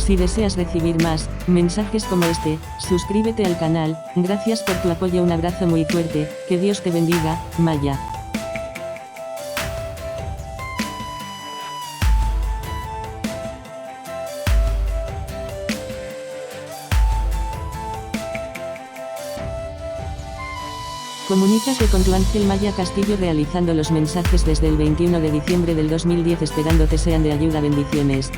Si deseas recibir más mensajes como este, suscríbete al canal. Gracias por tu apoyo, un abrazo muy fuerte, que Dios te bendiga, Maya. Comunícate con tu ángel Maya Castillo realizando los mensajes desde el 21 de diciembre del 2010, esperando te sean de ayuda. Bendiciones.